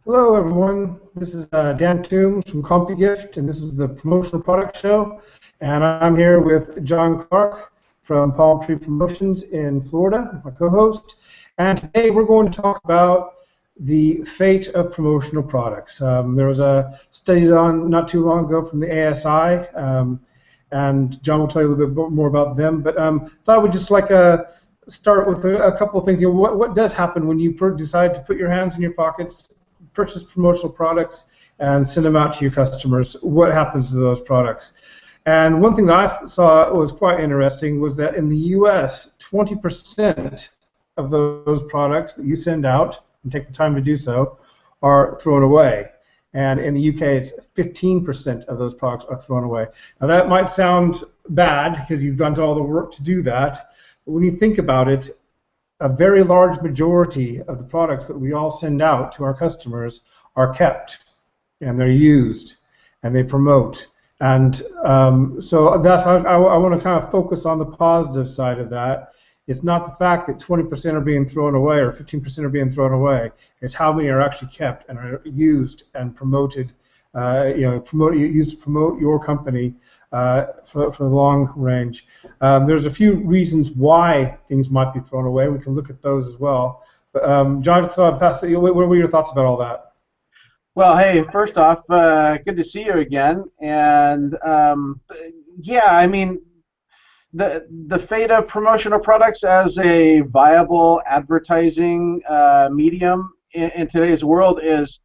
Hello, everyone. This is Dan Toombs from CompuGift, and this is the Promotional Products Show. And I'm here with Jon Clark from Palm Tree Promotions in Florida, my co-host. And today we're going to talk about the fate of promotional products. There was a study done not too long ago from the ASI, and Jon will tell you a little bit more about them. But thought I would just start with a couple of things. What does happen when you decide to put your hands in your pockets, purchase promotional products, and send them out to your customers? What happens to those products? And one thing that I saw was quite interesting was that in the U.S., 20% of those products that you send out, and take the time to do so, are thrown away. And in the UK, it's 15% of those products are thrown away. Now that might sound bad because you've done all the work to do that, but when you think about it, a very large majority of the products that we all send out to our customers are kept, and they're used, and they promote. And so that's I want to kind of focus on the positive side of that. It's not the fact that 20% are being thrown away or 15% are being thrown away. It's how many are actually kept and are used and promoted. Used to promote your company for the long range. There's a few reasons why things might be thrown away. We can look at those as well. But John, what were your thoughts about all that? Well, hey, first off, good to see you again. And yeah, I mean, the fate of promotional products as a viable advertising medium in today's world is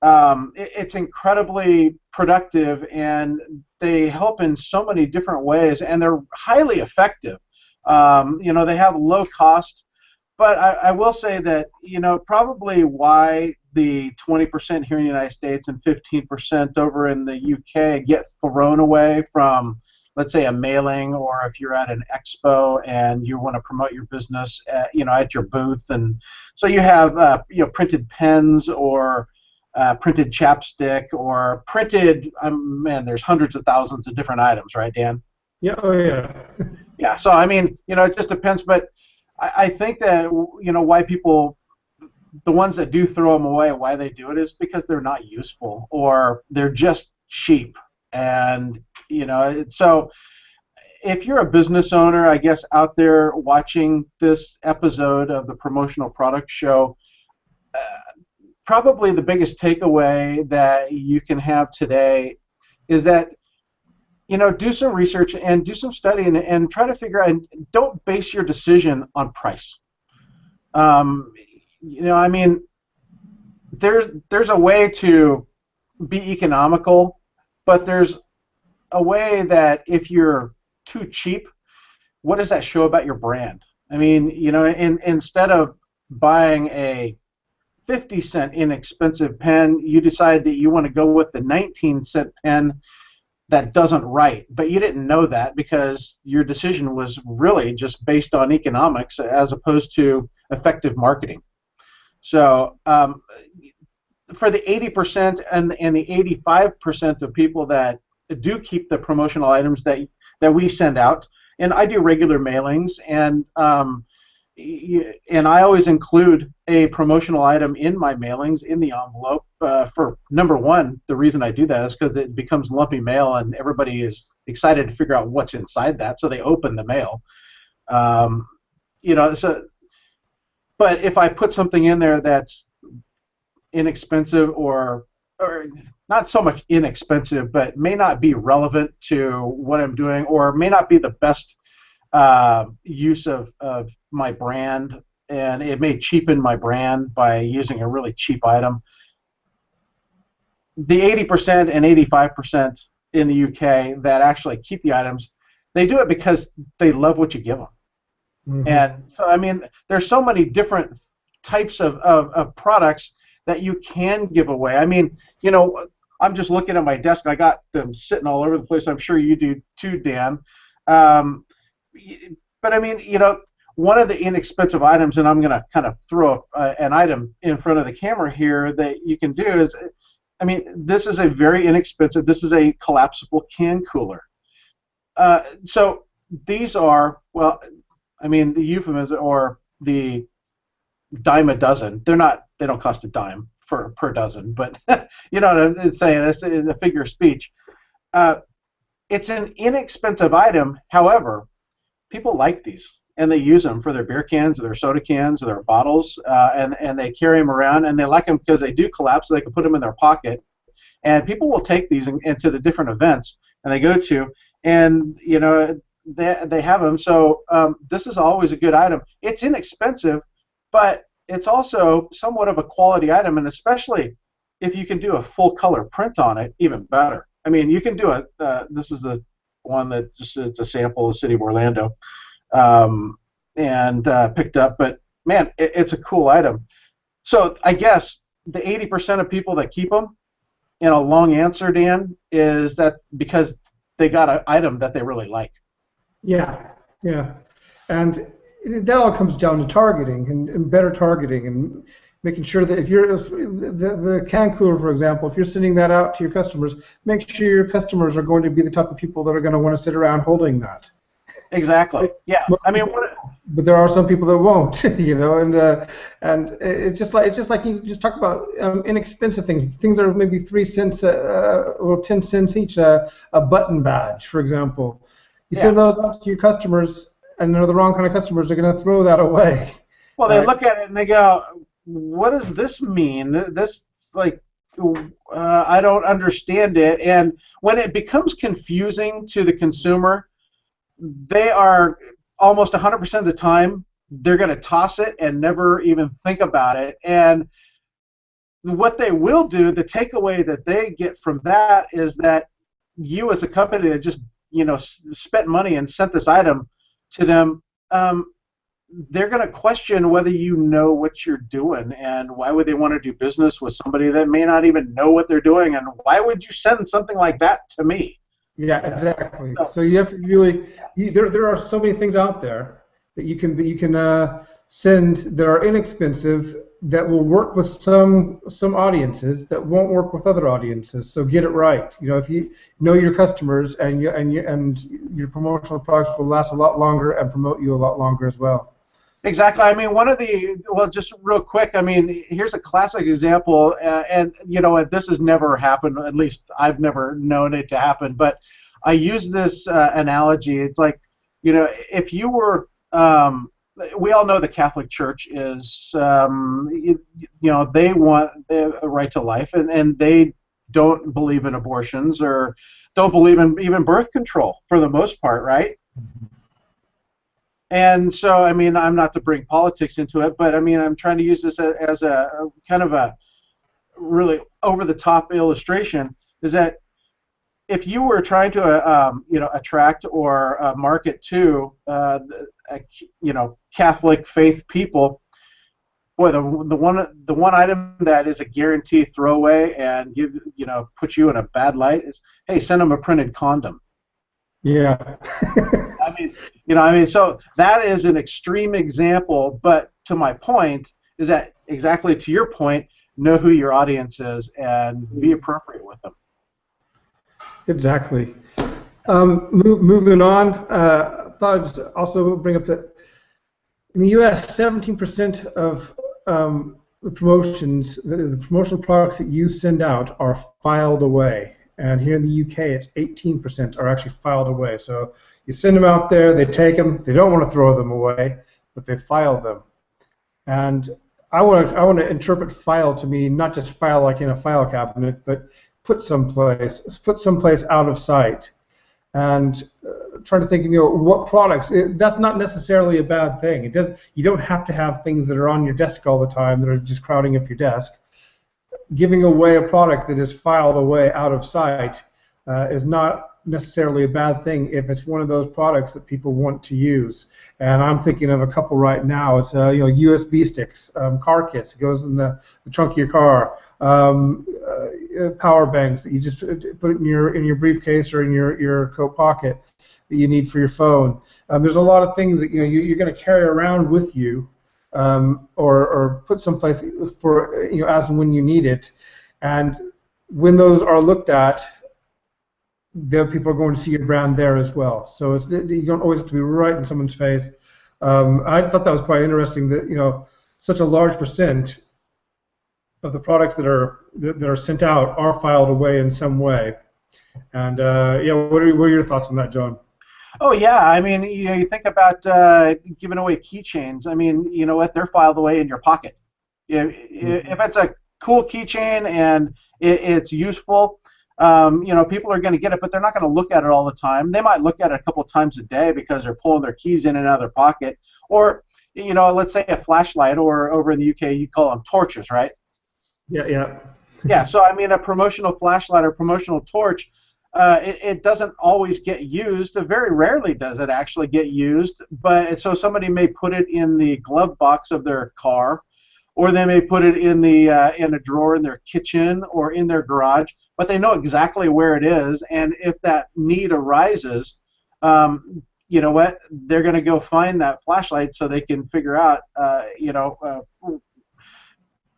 it's incredibly productive, and they help in so many different ways, and they're highly effective. They have low cost, but I will say that probably why the 20% here in the United States and 15% over in the UK get thrown away from, let's say, a mailing, or if you're at an expo and you want to promote your business at your booth, and so you have printed pens or printed chapstick or printed man, there's hundreds of thousands of different items, right, Dan? Yeah, oh yeah. Yeah, so I mean, it just depends, but I think that why people, the ones that do throw them away, why they do it is because they're not useful or they're just cheap. And so if you're a business owner, I guess, out there watching this episode of the Promotional Products Show, probably the biggest takeaway that you can have today is that do some research and do some studying and try to figure out, and don't base your decision on price. I mean, there's a way to be economical, but there's a way that if you're too cheap, what does that show about your brand? I mean, instead of buying a 50-cent inexpensive pen, you decide that you want to go with the 19-cent pen that doesn't write, but you didn't know that because your decision was really just based on economics as opposed to effective marketing. So for the 80% and the 85% of people that do keep the promotional items that we send out, and I do regular mailings, and I always include a promotional item in my mailings in the envelope. For number one, the reason I do that is because it becomes lumpy mail, and everybody is excited to figure out what's inside that, so they open the mail. But if I put something in there that's inexpensive or not so much inexpensive, but may not be relevant to what I'm doing, or may not be the best use of my brand, and it may cheapen my brand by using a really cheap item. The 80% and 85% in the UK that actually keep the items, they do it because they love what you give them. Mm-hmm. And so, I mean, there's so many different types of products that you can give away. I mean, I'm just looking at my desk. I got them sitting all over the place. I'm sure you do too, Dan. But I mean, one of the inexpensive items, and I'm going to kind of throw an item in front of the camera here that you can do is, I mean, this is a very inexpensive, this is a collapsible can cooler. So these are, well, I mean, the euphemism or the dime a dozen, they don't cost a dime per dozen, but you know what I'm saying. It's in a figure of speech. It's an inexpensive item. However, people like these, and they use them for their beer cans, or their soda cans, or their bottles, and they carry them around, and they like them because they do collapse, so they can put them in their pocket. And people will take these into the different events and they go to, and you know they have them. So this is always a good item. It's inexpensive, but it's also somewhat of a quality item, and especially if you can do a full color print on it, even better. I mean, you can do this is the one that just it's a sample of the city of Orlando, and picked up. But man, it's a cool item. So I guess the 80% of people that keep them, in a long answer, Dan, is that because they got an item that they really like. Yeah, yeah, and that all comes down to targeting and better targeting and making sure that if you're the can cooler, for example, if you're sending that out to your customers, make sure your customers are going to be the type of people that are going to want to sit around holding that. Exactly. Yeah. I mean, but there are some people that won't, you know, and it's just like you just talk about inexpensive things that are maybe 3 cents or 10 cents each. A button badge, for example, you send those out to your customers, and they're the wrong kind of customers. They're going to throw that away. Well, they look at it and they go, "What does this mean? This like." I don't understand it, and when it becomes confusing to the consumer, they are almost 100% of the time they're going to toss it and never even think about it. And what they will do, the takeaway that they get from that is that you as a company that just spent money and sent this item to them, they're going to question whether you know what you're doing, and why would they want to do business with somebody that may not even know what they're doing, and why would you send something like that to me? Yeah, exactly. So you have to really there are so many things out there that you can send that are inexpensive, that will work with some audiences, that won't work with other audiences. So get it right. You know, if you know your customers, and your promotional products will last a lot longer and promote you a lot longer as well. Exactly. I mean, just real quick, I mean, here's a classic example, and this has never happened, at least I've never known it to happen, but I use this analogy. It's like, if you were, we all know the Catholic Church is, they want the right to life, and they don't believe in abortions, or don't believe in even birth control for the most part, right? And so, I mean, I'm not to bring politics into it, but I mean, I'm trying to use this as a kind of a really over-the-top illustration, is that if you were trying to, attract or market to, Catholic faith people, boy, the one item that is a guarantee throwaway and put you in a bad light is, hey, send them a printed condom. Yeah. I mean, so that is an extreme example, but to my point is that, exactly to your point, know who your audience is and be appropriate with them. Exactly. Moving on, thought I'd also bring up that in the U.S., 17% of the promotions, the promotional products that you send out are filed away. And here in the UK, it's 18% are actually filed away. So you send them out there, they take them, they don't want to throw them away, but they file them. And I want to interpret file to mean not just file like in a file cabinet, but put someplace out of sight. And trying to think, what products. That's not necessarily a bad thing. You don't have to have things that are on your desk all the time that are just crowding up your desk. Giving away a product that is filed away out of sight is not necessarily a bad thing if it's one of those products that people want to use. And I'm thinking of a couple right now. It's USB sticks, car kits. It goes in the trunk of your car. Power banks that you just put in your briefcase or in your coat pocket that you need for your phone. There's a lot of things that you're going to carry around with you. Or put someplace for as and when you need it, and when those are looked at, there people are going to see your brand there as well. So you don't always have to be right in someone's face. I thought that was quite interesting that such a large percent of the products that are sent out are filed away in some way. And yeah, what are your thoughts on that, John? Oh yeah, I mean, you think about giving away keychains. I mean, you know what? They're filed away in your pocket. If it's a cool keychain and it's useful, people are going to get it, but they're not going to look at it all the time. They might look at it a couple times a day because they're pulling their keys in and out of their pocket. Or, let's say a flashlight, or over in the UK you call them torches, right? Yeah, yeah. Yeah, so I mean a promotional flashlight or promotional torch, it doesn't always get used. Very rarely does it actually get used. But so somebody may put it in the glove box of their car, or they may put it in a drawer in their kitchen or in their garage. But they know exactly where it is, and if that need arises, you know what? They're going to go find that flashlight so they can figure out,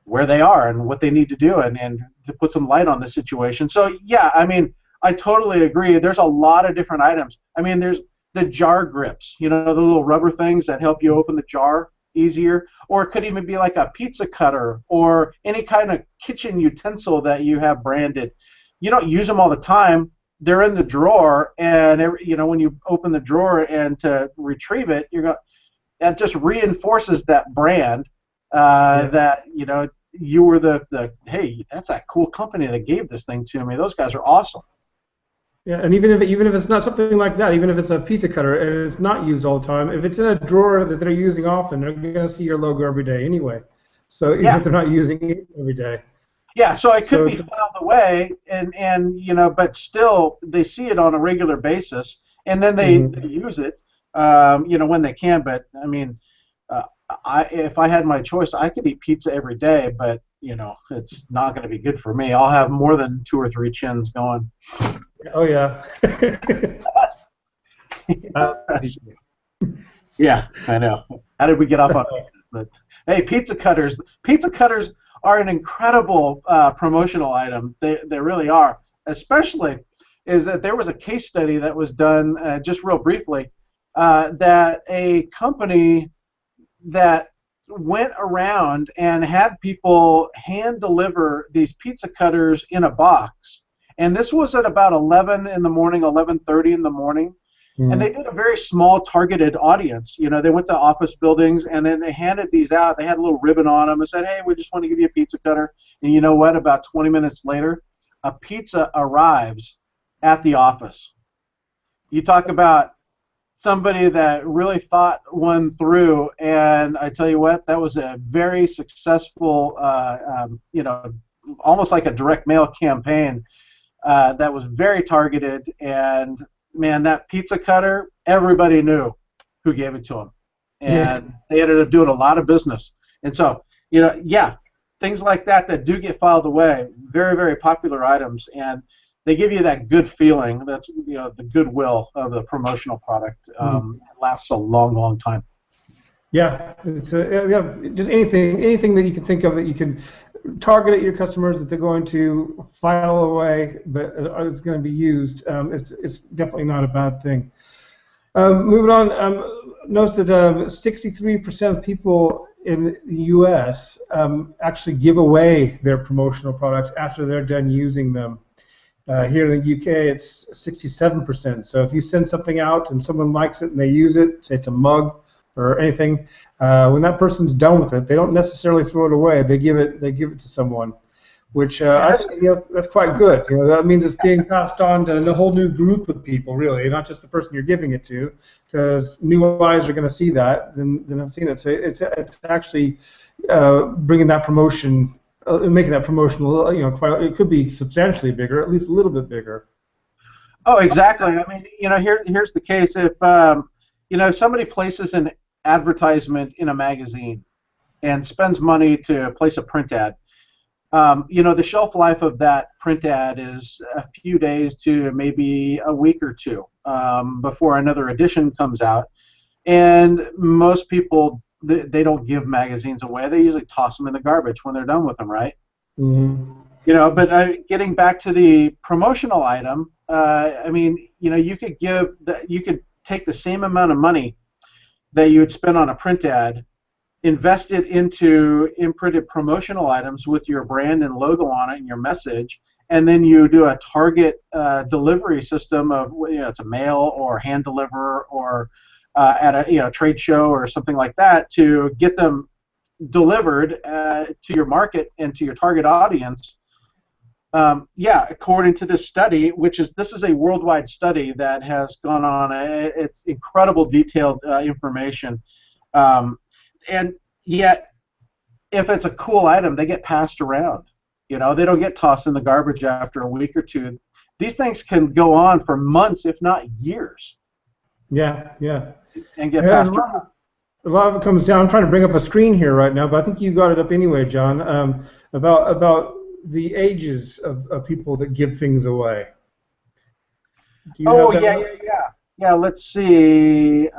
where they are and what they need to do, and to put some light on the situation. So yeah, I mean, I totally agree. There's a lot of different items. I mean, there's the jar grips, the little rubber things that help you open the jar easier, or it could even be like a pizza cutter or any kind of kitchen utensil that you have branded. You don't use them all the time. They're in the drawer, and when you open the drawer and to retrieve it, that just reinforces that brand. That you were the hey, that's that cool company that gave this thing to me. Those guys are awesome. Yeah, and even if it's not something like that, even if it's a pizza cutter and it's not used all the time, if it's in a drawer that they're using often, they're going to see your logo every day anyway. So even if they're not using it every day. Yeah, so it could be filed away, and but still they see it on a regular basis, and then they use it, when they can. But I mean, if I had my choice, I could eat pizza every day, but it's not going to be good for me. I'll have more than 2 or 3 chins going. Oh yeah. Yeah, I know. How did we get off on that? But hey, pizza cutters. Pizza cutters are an incredible promotional item. They really are. Especially is that there was a case study that was done just real briefly that a company that went around and had people hand deliver these pizza cutters in a box. And this was at about 11 in the morning, 11:30 in the morning. And they did a very small targeted audience. They went to office buildings, and then they handed these out. They had a little ribbon on them and said, hey, we just want to give you a pizza cutter. And you know what? About 20 minutes later, a pizza arrives at the office. You talk about somebody that really thought one through, and I tell you what, that was a very successful, almost like a direct mail campaign that was very targeted. And man, that pizza cutter, everybody knew who gave it to them, and they ended up doing a lot of business. And so, things like that do get filed away, very, very popular items, and they give you that good feeling. That's the goodwill of the promotional product. It lasts a long, long time. Yeah, it's just anything that you can think of that you can target at your customers that they're going to file away, but it's going to be used. It's definitely not a bad thing. Moving on, notice that 63% of people in the U.S. Actually give away their promotional products after they're done using them. Here in the UK, it's 67%. So if you send something out and someone likes it and they use it, say it's a mug or anything, when that person's done with it, they don't necessarily throw it away. They give it to someone, which I think that's quite good. That means it's being passed on to a whole new group of people, really, not just the person you're giving it to, because new eyes are going to see that than have seen it. So it's actually bringing that promotion. Making that promotional, it could be substantially bigger, at least a little bit bigger. Oh, exactly. I mean, here's the case. If if somebody places an advertisement in a magazine and spends money to place a print ad, the shelf life of that print ad is a few days to maybe a week or two before another edition comes out, and most people. They don't give magazines away. They usually toss them in the garbage when they're done with them, right? But getting back to the promotional item, I mean, you could take the same amount of money that you would spend on a print ad invest it into imprinted promotional items with your brand and logo on it and your message, and then you do a target delivery system of, it's a mail or hand deliver or at a trade show or something like that to get them delivered to your market and to your target audience. According to this study, this is a worldwide study that has gone on, it's incredible detailed information. And yet, if it's a cool item, they get passed around. They don't get tossed in the garbage after a week or two. These things can go on for months, if not years. Yeah. And get passed around. A lot of it comes down. I'm trying to bring up a screen here right now, but I think you got it up anyway, John. About the ages of people that give things away. Do you have that? Yeah. Let's see.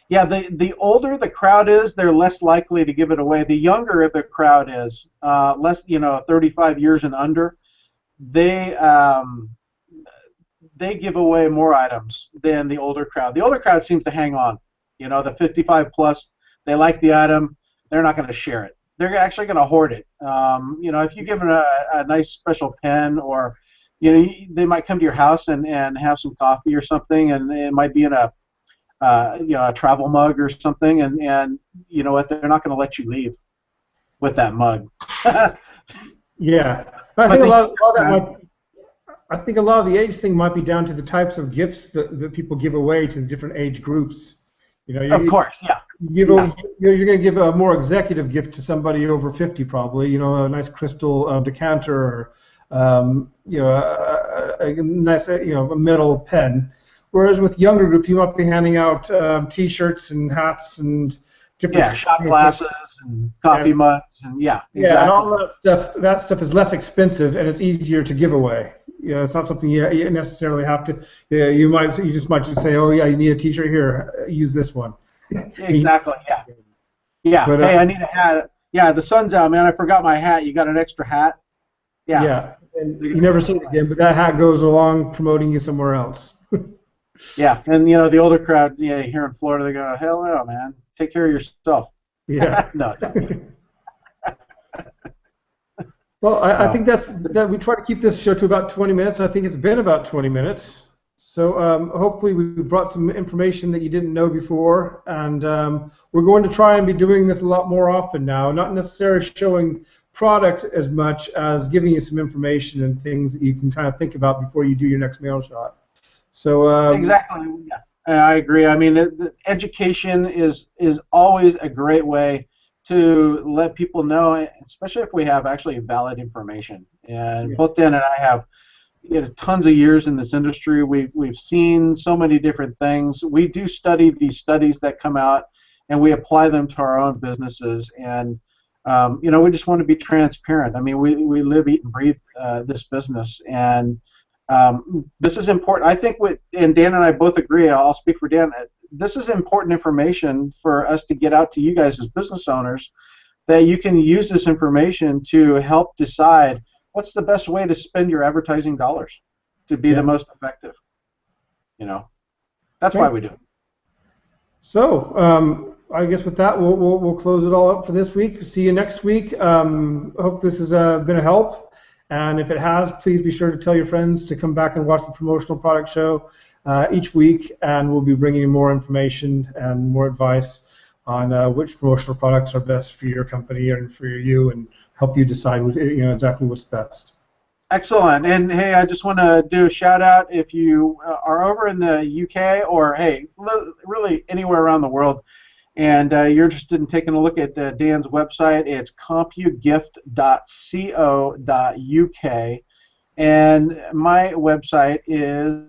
The older the crowd is, they're less likely to give it away. The younger the crowd is, less, 35 years and under, they give away more items than the older crowd. The older crowd seems to hang on. The 55 plus, they like the item, they're not going to share it. They're actually going to hoard it. If you give them a nice special pen, or they might come to your house and have some coffee or something, and it might be in a travel mug or something, and you know what, they're not going to let you leave with that mug. Yeah, I think a lot of the age thing might be down to the types of gifts that people give away to the different age groups. Of course, yeah. You're going to give a more executive gift to somebody over 50, probably. A nice crystal decanter, or a nice a metal pen. Whereas with younger groups, you might be handing out T-shirts and hats and different shot glasses and coffee mugs and exactly. Yeah, and all that stuff. That stuff is less expensive and it's easier to give away. It's not something you necessarily have to. You just might say, oh yeah, you need a T-shirt, here, use this one. Exactly. Yeah. But, hey, I need a hat. Yeah, the sun's out, man. I forgot my hat. You got an extra hat? Yeah. Yeah. And you never see it again, but that hat goes along promoting you somewhere else. Yeah, and the older crowd, here in Florida, they go, hell no, man, take care of yourself. Yeah. No. Well, I think that we try to keep this show to about 20 minutes. And I think it's been about 20 minutes. So hopefully we brought some information that you didn't know before, and we're going to try and be doing this a lot more often now. Not necessarily showing product as much as giving you some information and things that you can kind of think about before you do your next mail shot. So exactly. Yeah. And I agree. I mean, education is always a great way to let people know, especially if we have actually valid information. And both Dan and I have tons of years in this industry. We've seen so many different things. We do study these studies that come out, and we apply them to our own businesses. And we just want to be transparent. I mean, we live, eat, and breathe this business, and this is important. I think and Dan and I both agree, I'll speak for Dan, this is important information for us to get out to you guys as business owners, that you can use this information to help decide what's the best way to spend your advertising dollars to be the most effective. That's why we do it. So I guess with that, we'll close it all up for this week. See you next week. Hope this has been a help. And if it has, please be sure to tell your friends to come back and watch the Promotional Product Show each week, and we'll be bringing you more information and more advice on which promotional products are best for your company and for you, and help you decide exactly what's best. Excellent. And hey, I just want to do a shout out. If you are over in the UK, or hey, really anywhere around the world, and you're interested in taking a look at Dan's website, it's compugift.co.uk, and my website is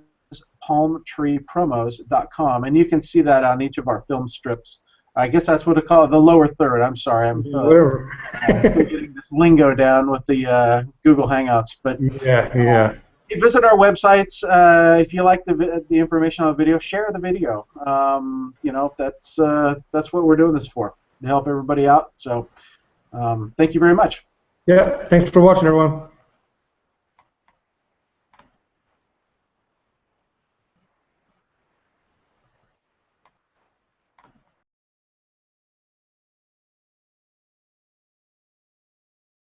palmtreepromos.com, and you can see that on each of our film strips. I guess that's what I call it, the lower third. I'm sorry, I'm getting this lingo down with the Google Hangouts. But visit our websites. If you like the information on the video, share the video. That's what we're doing this for, to help everybody out. So thank you very much. Yeah, thanks for watching, everyone.